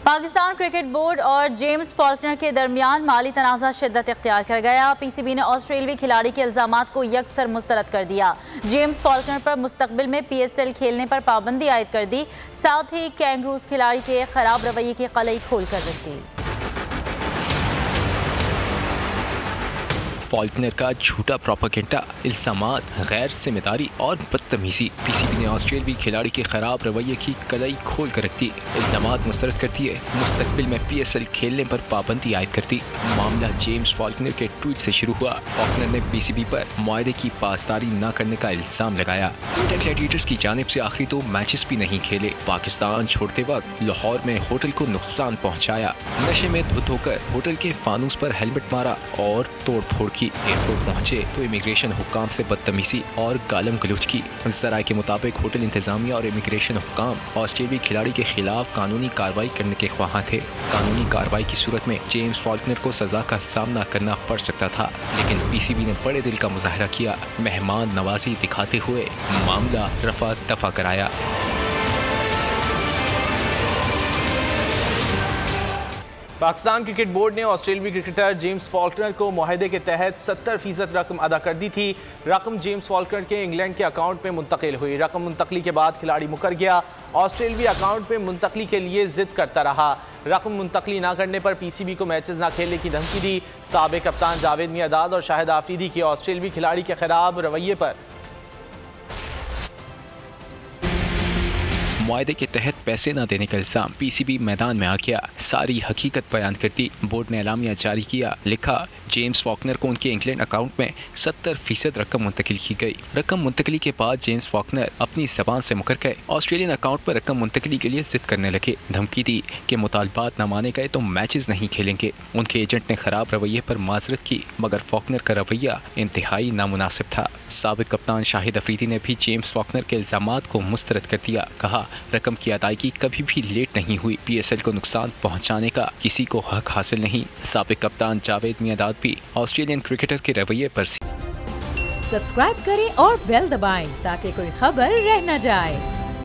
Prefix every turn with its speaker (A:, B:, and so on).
A: Pakistan cricket board और James Faulkner के दरमियान माली तनाज़ा शिद्दत इख्तियार कर गया। पीसीबी ने ऑस्ट्रेलियावी खिलाड़ी के इल्जामात को यकसर मुस्तरद कर दिया। जेम्स फॉल्कनर पर मुस्तकबिल में पीएसएल खेलने पर पाबंदी आयद कर दी। साथ ही कैंगरूज खिलाड़ी के खराब रवैये की कलई खोल कर रख दी।
B: फॉल्कनर का झूठा प्रोपेगेंडा, इल्जामात, गैर जिम्मेदारी और बदतमीजी। पीसीबी ने ऑस्ट्रेलियावी खिलाड़ी के खराब रवैये की कलई खोल कर रख दी। इल्जामात मुस्तरद कर दिए। मुस्तकबिल में पीएसएल खेलने पर पाबंदी आयद कर दी। मामला जेम्स फॉल्कनर के ट्वीट से शुरू हुआ। फॉल्कनर ने पीसीबी पर मुआहदे की पासदारी न करने का इल्जाम लगाया। ग्लैडिएटर्स की जानिब से आखिरी 2 मैचेस भी नहीं खेले। पाकिस्तान छोड़ते वक्त लाहौर में होटल को नुकसान पहुँचाया। नशे में धुत होकर होटल के फानूस पर हेलमेट मारा और तोड़ फोड़ की। एयरपोर्ट पहुंचे तो इमिग्रेशन हुक्काम से बदतमीजी और गालम गलोच की। जराये के मुताबिक होटल इंतजामिया और इमिग्रेशन हुक्काम ऑस्ट्रेलियावी खिलाड़ी के खिलाफ कानूनी कार्रवाई करने के ख्वाहां थे। कानूनी कार्रवाई की सूरत में जेम्स फॉल्कनर को सजा का सामना करना पड़ सकता था, लेकिन पीसीबी ने बड़े दिल का मुजाहरा किया। मेहमान नवाजी दिखाते हुए मामला रफा दफा कराया।
C: पाकिस्तान क्रिकेट बोर्ड ने ऑस्ट्रेलियावी क्रिकेटर जेम्स फॉल्कनर को मुआहदे के तहत 70% रकम अदा कर दी थी। रकम जेम्स फॉल्कनर के इंग्लैंड के अकाउंट में मुंतकिल हुई। रकम मुंतकली के बाद खिलाड़ी मुकर गया। ऑस्ट्रेलियावी अकाउंट में मुंतकली के लिए जिद करता रहा। रकम मुंतकली न करने पर पीसीबी को मैचेस न खेलने की धमकी दी। साबिक कप्तान जावेद मियांदाद और शाहिद आफरीदी की ऑस्ट्रेलियावी खिलाड़ी के खिलाफ रवैये पर
B: मुआहदे के तहत पैसे न देने का इल्जाम। पीसीबी मैदान में आ गया, सारी हकीकत बयान कर दी। बोर्ड ने एलामिया जारी किया, लिखा जेम्स फॉल्कनर को उनके इंग्लैंड अकाउंट में 70% रकम मुंतकिल की गई। रकम मुंतकली के बाद जेम्स फॉल्कनर अपनी जबान से मुकर गए। ऑस्ट्रेलियन अकाउंट पर रकम मुंतकली के लिए जिद करने लगे। धमकी दी कि मुतालबात न माने गए तो मैचेस नहीं खेलेंगे। उनके एजेंट ने खराब रवैये पर माजरत की, मगर फॉल्कनर का रवैया इंतहाई नामुनासिब था। साबिक कप्तान शाहिद अफरीदी ने भी जेम्स फॉल्कनर के इल्जामात को मुस्तरद कर दिया। कहा रकम की अदायगी कभी भी लेट नहीं हुई। पीएसएल को नुकसान पहुंचाने का किसी को हक हासिल नहीं। साबिक कप्तान जावेद मियांदाद भी ऑस्ट्रेलियन क्रिकेटर के रवैये पर
D: सब्सक्राइब करें और बेल दबाएं ताकि कोई खबर रह न जाए।